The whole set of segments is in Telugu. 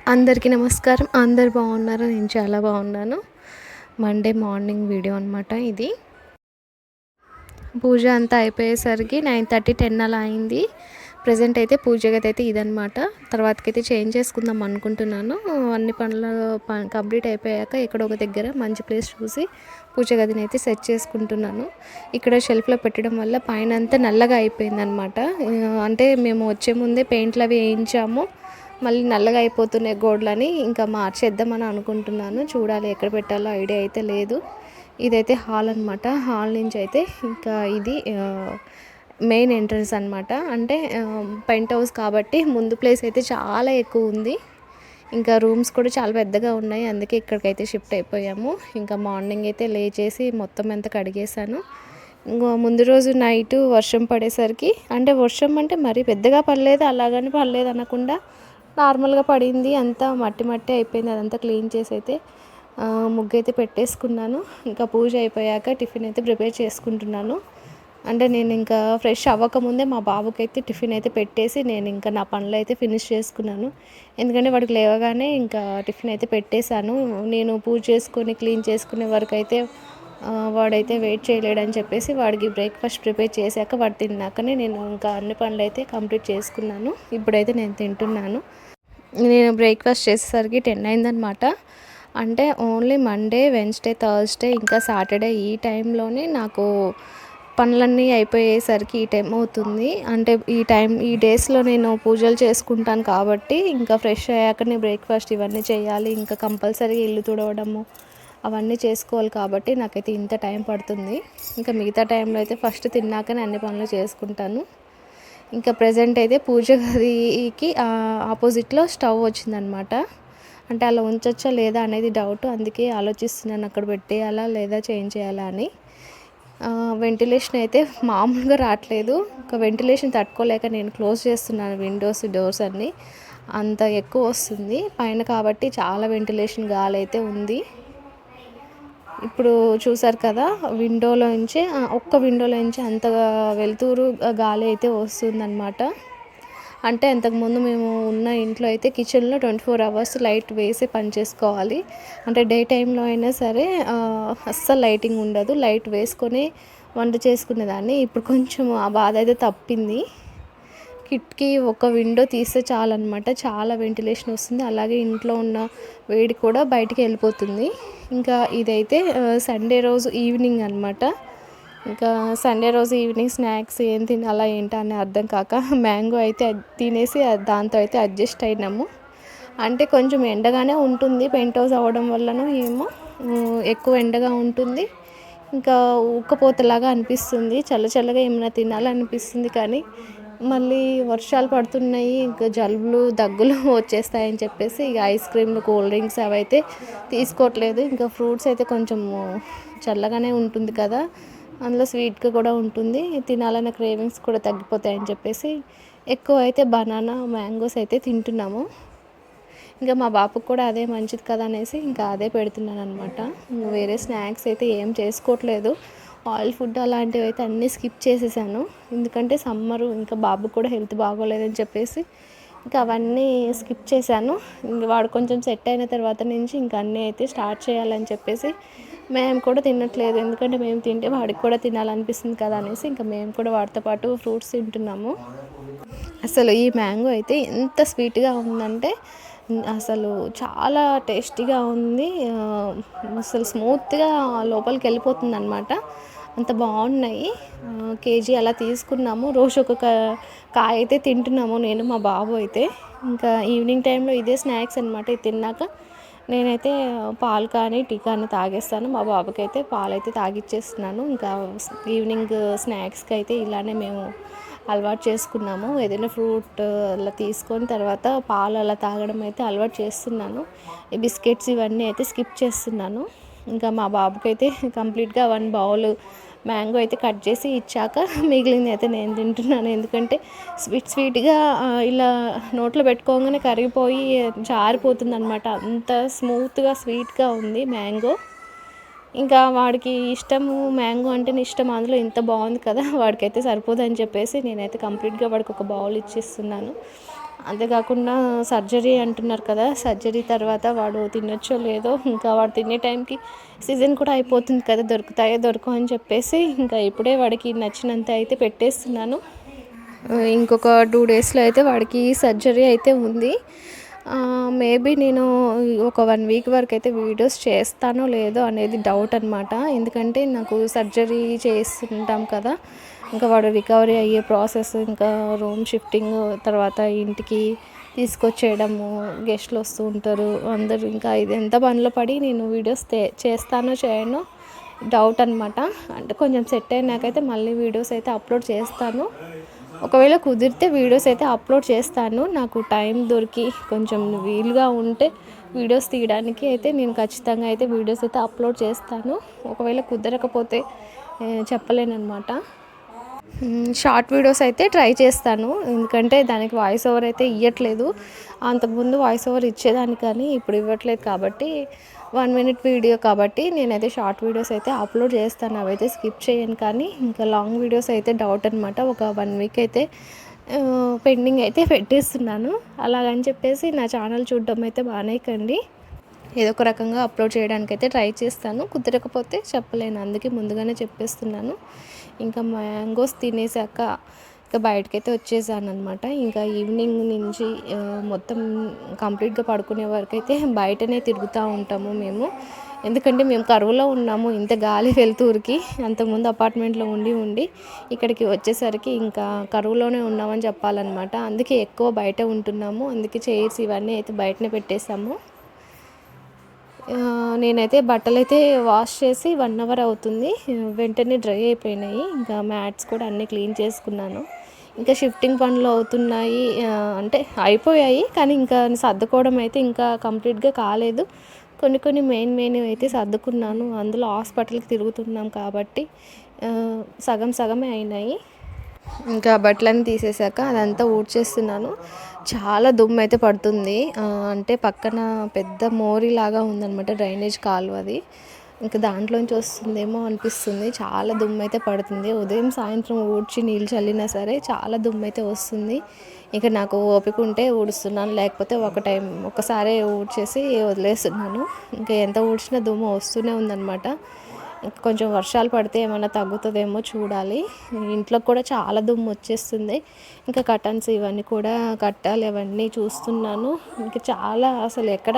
అందరికీ నమస్కారం. అందరు బాగున్నారా? నేను చాలా బాగున్నాను. మండే మార్నింగ్ వీడియో అనమాట ఇది. పూజ అంతా అయిపోయేసరికి 9:30, 10 అలా అయింది. ప్రజెంట్ అయితే పూజ గది అయితే ఇదనమాట. తర్వాతకైతే చేంజ్ చేసుకుందాం అనుకుంటున్నాను. అన్ని పనులు కంప్లీట్ అయిపోయాక ఎక్కడో ఒక దగ్గర మంచి ప్లేస్ చూసి పూజ గదిని అయితే సెట్ చేసుకుంటున్నాను. ఇక్కడ షెల్ఫ్లో పెట్టడం వల్ల పైన అంతా నల్లగా అయిపోయిందనమాట. అంటే మేము వచ్చే ముందే పెయింట్లు అవి వేయించాము. మళ్ళీ నల్లగా అయిపోతున్నాయి గోడలని, ఇంకా మార్చేద్దామని అనుకుంటున్నాను. చూడాలి ఎక్కడ పెట్టాలో ఐడియా అయితే లేదు. ఇదైతే హాల్ అనమాట. హాల్ నుంచి అయితే ఇంకా ఇది మెయిన్ ఎంట్రన్స్ అనమాట. అంటే పెంట్ హౌస్ కాబట్టి ముందు ప్లేస్ అయితే చాలా ఎక్కువ ఉంది. ఇంకా రూమ్స్ కూడా చాలా పెద్దగా ఉన్నాయి. అందుకే ఇక్కడికైతే షిఫ్ట్ అయిపోయాము. ఇంకా మార్నింగ్ అయితే లేచేసి మొత్తం అంతా కడిగేశాను. ఇంకో ముందు రోజు నైట్ వర్షం పడేసరికి, అంటే వర్షం అంటే మరీ పెద్దగా పడలేదు, అలాగని పడలేదు అనకుండా నార్మల్గా పడింది. అంతా మట్టి మట్టి అయిపోయింది. అదంతా క్లీన్ చేసి అయితే ముగ్గు అయితే పెట్టేసుకున్నాను. ఇంకా పూజ అయిపోయాక టిఫిన్ అయితే ప్రిపేర్ చేసుకుంటున్నాను. అంటే నేను ఇంకా ఫ్రెష్ అవ్వకముందే మా బాబుకి అయితే టిఫిన్ అయితే పెట్టేసి నేను ఇంకా నా పనులు అయితే ఫినిష్ చేసుకున్నాను. ఎందుకంటే వాడికి లేవగానే ఇంకా టిఫిన్ అయితే పెట్టేశాను. నేను పూజ చేసుకొని క్లీన్ చేసుకునే వరకు అయితే వాడైతే వెయిట్ చేయలేడని చెప్పేసి వాడికి బ్రేక్ఫాస్ట్ ప్రిపేర్ చేశాక వాడు తిన్నాకనే నేను ఇంకా అన్ని పనులు అయితే కంప్లీట్ చేసుకున్నాను. ఇప్పుడైతే నేను తింటున్నాను. నేను బ్రేక్ఫాస్ట్ చేసేసరికి 10 అయిందనమాట. అంటే ఓన్లీ మండే, వెన్స్డే, థర్స్డే ఇంకా సాటర్డే ఈ టైంలోనే నాకు పనులన్నీ అయిపోయేసరికి ఈ టైం అవుతుంది. అంటే ఈ డేస్లో నేను పూజలు చేసుకుంటాను కాబట్టి ఇంకా ఫ్రెష్ అయ్యాకనే బ్రేక్ఫాస్ట్ ఇవన్నీ చేయాలి. ఇంకా కంపల్సరీగా ఇల్లు తుడవడము అవన్నీ చేసుకోవాలి కాబట్టి నాకైతే ఇంత టైం పడుతుంది. ఇంకా మిగతా టైంలో అయితే ఫస్ట్ తిన్నాకనే అన్ని పనులు చేసుకుంటాను. ఇంకా ప్రజెంట్ అయితే పూజ గదికి ఆపోజిట్లో స్టవ్ వచ్చిందనమాట. అంటే అలా ఉంచొచ్చా లేదా అనేది డౌట్. అందుకే ఆలోచిస్తున్నాను అక్కడ పెట్టేయాలా లేదా చేంజ్ చేయాలా అని. వెంటిలేషన్ అయితే మామూలుగా రావట్లేదు. ఒక వెంటిలేషన్ తట్టుకోలేక నేను క్లోజ్ చేస్తున్నాను విండోస్, డోర్స్ అన్నీ. అంత ఎక్కువ వస్తుంది పైన కాబట్టి చాలా వెంటిలేషన్ గాలి అయితే ఉంది. ఇప్పుడు చూసారు కదా, ఒక్క విండోలో నుంచి అంతగా వెలుతురు గాలి అయితే వస్తుందన్నమాట. అంటే అంతకుముందు మేము ఉన్న ఇంట్లో అయితే కిచెన్లో 24 అవర్స్ లైట్ వేసి పని చేసుకోవాలి. అంటే డే టైంలో అయినా సరే అస్సలు లైటింగ్ ఉండదు, లైట్ వేసుకొని వంట చేసుకునేదాన్ని. ఇప్పుడు కొంచెం ఆ బాధ అయితే తప్పింది. కిటికీ ఒక విండో తీస్తే చాలన్నమాట, చాలా వెంటిలేషన్ వస్తుంది. అలాగే ఇంట్లో ఉన్న వేడి కూడా బయటికి వెళ్ళిపోతుంది. ఇంకా ఇదైతే సండే రోజు ఈవినింగ్ అనమాట. ఇంకా సండే రోజు ఈవినింగ్ స్నాక్స్ ఏం తినాలా ఏంటా అని అర్థం కాక మ్యాంగో అయితే తినేసి దాంతో అయితే అడ్జస్ట్ అయినాము. అంటే కొంచెం ఎండగానే ఉంటుంది, పెంట్ హౌస్ అవ్వడం వల్లనో ఏమో ఎక్కువ ఎండగా ఉంటుంది. ఇంకా ఉక్కపోతలాగా అనిపిస్తుంది, చల్లగా ఏమైనా తినాలనిపిస్తుంది. కానీ మళ్ళీ వర్షాలు పడుతున్నాయి, ఇంకా జలుబులు దగ్గులు వచ్చేస్తాయని చెప్పేసి ఇక ఐస్ క్రీమ్లు, కూల్ డ్రింక్స్ అవైతే తీసుకోవట్లేదు. ఇంకా ఫ్రూట్స్ అయితే కొంచెం చల్లగానే ఉంటుంది కదా, అందులో స్వీట్గా కూడా ఉంటుంది, తినాలన్న క్రేవింగ్స్ కూడా తగ్గిపోతాయని చెప్పేసి ఎక్కువ అయితే బనానా, మ్యాంగోస్ అయితే తింటున్నాము. ఇంకా మా బాబుకి కూడా అదే మంచిది కదా అనేసి ఇంకా అదే పెడుతున్నాను అనమాట. వేరే స్నాక్స్ అయితే ఏం చేసుకోవట్లేదు. ఆయిల్ ఫుడ్ అలాంటివి అయితే అన్నీ స్కిప్ చేసేసాను. ఎందుకంటే సమ్మరు, ఇంకా బాబు కూడా హెల్త్ బాగోలేదని చెప్పేసి ఇంకా అవన్నీ స్కిప్ చేశాను. ఇంక వాడు కొంచెం సెట్ అయిన తర్వాత నుంచి ఇంకా అన్నీ అయితే స్టార్ట్ చేయాలని చెప్పేసి మేము కూడా తినట్లేదు. ఎందుకంటే మేము తింటే వాడికి కూడా తినాలనిపిస్తుంది కదా అనేసి ఇంకా మేము కూడా వాడితో పాటు ఫ్రూట్స్ తింటున్నాము. అసలు ఈ మ్యాంగో అయితే ఎంత స్వీట్గా ఉందంటే అసలు చాలా టేస్టీగా ఉంది. అసలు స్మూత్గా లోపలికి వెళ్ళిపోతుంది అనమాట. అంత బాగున్నాయి. కేజీ అలా తీసుకున్నాము. రోజు ఒక్కొక్క కాయ అయితే తింటున్నాము నేను, మా బాబు అయితే. ఇంకా ఈవినింగ్ టైంలో ఇదే స్నాక్స్ అనమాట. ఇది తిన్నాక నేనైతే పాలు కానీ టీ కానీ తాగేస్తాను. మా బాబుకి అయితే పాలు అయితే తాగిచ్చేస్తున్నాను. ఇంకా ఈవినింగ్ స్నాక్స్కి అయితే ఇలానే మేము అలవాటు చేసుకున్నాము. ఏదైనా ఫ్రూట్ అలా తీసుకొని తర్వాత పాలు అలా తాగడం అయితే అలవాటు చేస్తున్నాను. ఈ బిస్కెట్స్ ఇవన్నీ అయితే స్కిప్ చేస్తున్నాను. ఇంకా మా బాబుకి అయితే కంప్లీట్గా 1 బౌల్ మ్యాంగో అయితే కట్ చేసి ఇచ్చాక మిగిలింది అయితే నేను తింటున్నాను. ఎందుకంటే స్వీట్గా ఇలా నోట్లో పెట్టుకోగానే కరిగిపోయి జారిపోతుంది అనమాట. అంత స్మూత్గా స్వీట్గా ఉంది మ్యాంగో. ఇంకా వాడికి ఇష్టము, మ్యాంగో అంటేనే ఇష్టం, అందులో ఇంత బాగుంది కదా, వాడికైతే సరిపోదని చెప్పేసి నేనైతే కంప్లీట్గా వాడికి ఒక బౌల్ ఇచ్చేస్తున్నాను. అంతేకాకుండా సర్జరీ అంటున్నారు కదా, సర్జరీ తర్వాత వాడు తినొచ్చో లేదో, ఇంకా వాడు తినే టైంకి సీజన్ కూడా అయిపోతుంది కదా, దొరుకుతాయో దొరకవు అని చెప్పేసి ఇంకా ఇప్పుడే వాడికి నచ్చినంత అయితే పెట్టేస్తున్నాను. ఇంకొక 2 డేస్లో అయితే వాడికి సర్జరీ అయితే ఉంది. మేబీ నేను ఒక 1 వీక్ వరకు అయితే వీడియోస్ చేస్తానో లేదో అనేది డౌట్ అనమాట. ఎందుకంటే నాకు సర్జరీ చేస్తుంటాం కదా, ఇంకా వాడు రికవరీ అయ్యే ప్రాసెస్, ఇంకా రూమ్ షిఫ్టింగ్, తర్వాత ఇంటికి తీసుకొచ్చేయడము, గెస్ట్లు వస్తూ ఉంటారు అందరూ, ఇంకా ఇది ఎంత పనిలో పడి నేను వీడియోస్ చేస్తానో చేయనో డౌట్ అనమాట. అంటే కొంచెం సెట్ అయినాకైతే మళ్ళీ వీడియోస్ అయితే అప్లోడ్ చేస్తాను. ఒకవేళ కుదిరితే వీడియోస్ అయితే అప్లోడ్ చేస్తాను. నాకు టైం దొరికి కొంచెం వీలుగా ఉంటే వీడియోస్ తీయడానికి అయితే నేను ఖచ్చితంగా అయితే వీడియోస్ అయితే అప్లోడ్ చేస్తాను. ఒకవేళ కుదరకపోతే చెప్పలేనమాట. షార్ట్ వీడియోస్ అయితే ట్రై చేస్తాను, ఎందుకంటే దానికి వాయిస్ ఓవర్ అయితే ఇవ్వట్లేదు. అంతకుముందు వాయిస్ ఓవర్ ఇచ్చేదాన్ని కానీ ఇప్పుడు ఇవ్వట్లేదు కాబట్టి 1 మినిట్ వీడియో కాబట్టి నేనైతే షార్ట్ వీడియోస్ అయితే అప్లోడ్ చేస్తాను. అవైతే స్కిప్ చేయను. కానీ ఇంకా లాంగ్ వీడియోస్ అయితే డౌట్ అనమాట. ఒక 1 వీక్ అయితే పెండింగ్ అయితే పెట్టేస్తున్నాను. అలాగని చెప్పేసి నా ఛానల్ చూడడం అయితే మానేయకండి. ఏదో ఒక రకంగా అప్లోడ్ చేయడానికి అయితే ట్రై చేస్తాను. కుదరకపోతే చెప్పలేను, అందుకే ముందుగానే చెప్పేస్తున్నాను. ఇంకా మ్యాంగోస్ తినేసాక ఇంకా బయటకైతే వచ్చేసాను అనమాట. ఇంకా ఈవినింగ్ నుంచి మొత్తం కంప్లీట్గా పడుకునే వరకు అయితే బయటనే తిరుగుతూ ఉంటాము మేము. ఎందుకంటే మేము కరువులో ఉన్నాము, ఇంత గాలి వెళ్తూరికి. అంతకుముందు అపార్ట్మెంట్లో ఉండి ఇక్కడికి వచ్చేసరికి ఇంకా కరువులోనే ఉన్నామని చెప్పాలన్నమాట. అందుకే ఎక్కువ బయట ఉంటున్నాము. అందుకే చైర్స్ ఇవన్నీ అయితే బయటనే పెట్టేసాము. నేనైతే బట్టలైతే వాష్ చేసి 1 అవర్ అవుతుంది, వెంటనే డ్రై అయిపోయినాయి. ఇంకా మ్యాట్స్ కూడా అన్నీ క్లీన్ చేసుకున్నాను. ఇంకా షిఫ్టింగ్ పనులు అవుతున్నాయి, అంటే అయిపోయాయి కానీ ఇంకా సర్దుకోవడం అయితే ఇంకా కంప్లీట్గా కాలేదు. కొన్ని మెయిన్ అయితే సర్దుకున్నాను. అందులో హాస్పిటల్కి తిరుగుతున్నాం కాబట్టి సగమే అయినాయి. ఇంకా బట్టలన్నీ తీసేసాక అదంతా ఊడ్చేస్తున్నాను. చాలా దుమ్ము అయితే పడుతుంది. అంటే పక్కన పెద్ద మోరీలాగా ఉందన్నమాట, డ్రైనేజ్ కాలువ అది. ఇంకా దాంట్లోంచి వస్తుందేమో అనిపిస్తుంది. చాలా దుమ్ము అయితే పడుతుంది. ఉదయం సాయంత్రం ఊడ్చి నీళ్ళు చల్లినా సరే చాలా దుమ్ము అయితే వస్తుంది. ఇక నాకు ఓపిక ఉంటే ఊడుస్తున్నాను, లేకపోతే ఒకసారి ఊడ్చేసి వదిలేస్తున్నాను. ఇంకా ఎంత ఊడ్చినా దుమ్ము వస్తూనే ఉందన్నమాట. కొంచెం వర్షాలు పడితే ఏమైనా తగ్గుతుందేమో చూడాలి. ఇంట్లో కూడా చాలా దుమ్ము వచ్చేస్తుంది. ఇంకా కర్టన్స్ ఇవన్నీ కూడా కట్టాలి, అవన్నీ చూస్తున్నాను. ఇంకా చాలా అసలు ఎక్కడ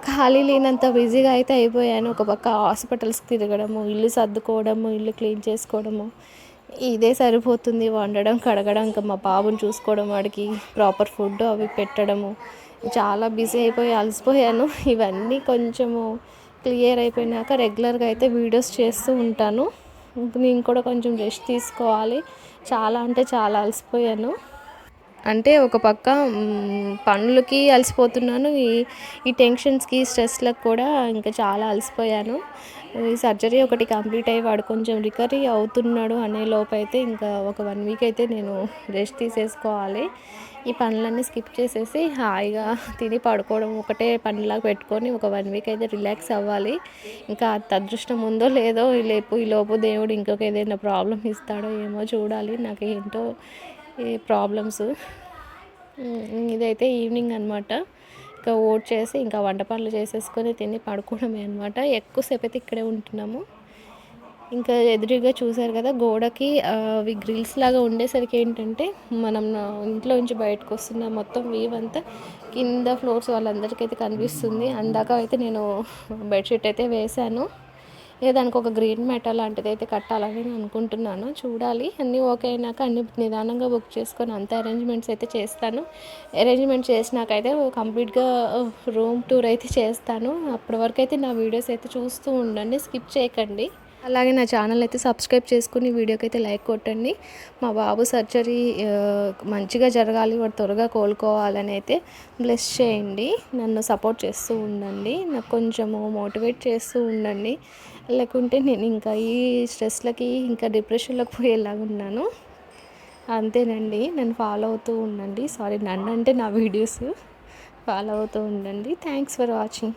ఖాళీ లేనంత బిజీగా అయితే అయిపోయాను. ఒక పక్క హాస్పిటల్స్కి తిరగడము, ఇల్లు సర్దుకోవడము, ఇల్లు క్లీన్ చేసుకోవడము, ఇదే సరిపోతుంది. వండడం, కడగడం, ఇంకా మా బాబుని చూసుకోవడం, వాడికి ప్రాపర్ ఫుడ్ అవి పెట్టడము, చాలా బిజీ అయిపోయి అలసిపోయాను. ఇవన్నీ కొంచెము క్లియర్ అయిపోయినాక రెగ్యులర్గా అయితే వీడియోస్ చేస్తూ ఉంటాను. నేను కూడా కొంచెం రెస్ట్ తీసుకోవాలి. చాలా అంటే చాలా అలసిపోయాను. అంటే ఒక పక్క పనులకి అలసిపోతున్నాను, ఈ టెన్షన్స్కి స్ట్రెస్లకు కూడా ఇంకా చాలా అలసిపోయాను. ఈ సర్జరీ ఒకటి కంప్లీట్ అయ్యి వాడు కొంచెం రికవరీ అవుతున్నాడు అనే లోపు అయితే ఇంకా ఒక 1 వీక్ అయితే నేను రెస్ట్ తీసేసుకోవాలి. ఈ పనులన్నీ స్కిప్ చేసేసి హాయిగా తిని పడుకోవడం ఒకటే పనిలాగా పెట్టుకొని ఒక 1 వీక్ అయితే రిలాక్స్ అవ్వాలి. ఇంకా అదృష్టం ఉందో లేదో ఈ లోపు దేవుడు ఇంకొక ఏదైనా ప్రాబ్లం ఇస్తాడో ఏమో చూడాలి. నాకు ఏంటో ఈ ప్రాబ్లమ్స్. ఇదైతే ఈవినింగ్ అనమాట. ఇంకా చేసి ఇంకా వంట పనులు చేసేసుకొని తిని పడుకోవడమే అనమాట. ఎక్కువసేపు అయితే ఇక్కడే ఉంటున్నాము. ఇంకా ఎదురుగా చూసారు కదా, గోడకి అవి గ్రిల్స్ లాగా ఉండేసరికి ఏంటంటే మనం ఇంట్లో నుంచి బయటకు వస్తున్న మొత్తం వ్యూ అంతా కింద ఫ్లోర్స్ వాళ్ళందరికీ అయితే కనిపిస్తుంది. అందాక అయితే నేను బెడ్షీట్ అయితే వేశాను. ఇక దానికి ఒక గ్రీన్ మ్యాట్ లాంటిది అయితే కట్టాలని అనుకుంటున్నాను. చూడాలి, అన్నీ ఓకే అయినాక అన్ని నిదానంగా బుక్ చేసుకొని అంత అరేంజ్మెంట్స్ అయితే చేస్తాను. అరేంజ్మెంట్ చేసినాకైతే కంప్లీట్గా రూమ్ టూర్ అయితే చేస్తాను. అప్పటి వరకు అయితే నా వీడియోస్ అయితే చూస్తూ ఉండండి, స్కిప్ చేయకండి. అలాగే నా ఛానల్ అయితే సబ్స్క్రైబ్ చేసుకుని వీడియోకి అయితే లైక్ కొట్టండి. మా బాబు సర్జరీ మంచిగా జరగాలి, వాడు త్వరగా కోలుకోవాలని అయితే బ్లెస్ చేయండి. నన్ను సపోర్ట్ చేస్తూ ఉండండి, నాకు కొంచెము మోటివేట్ చేస్తూ ఉండండి. లేకుంటే నేను ఇంకా ఈ స్ట్రెస్లకి ఇంకా డిప్రెషన్లోకి పోయేలాగా ఉన్నాను. అంతేనండి, నన్ను ఫాలో అవుతూ ఉండండి. సారీ, నన్ను అంటే నా వీడియోస్ ఫాలో అవుతూ ఉండండి. Thanks for watching.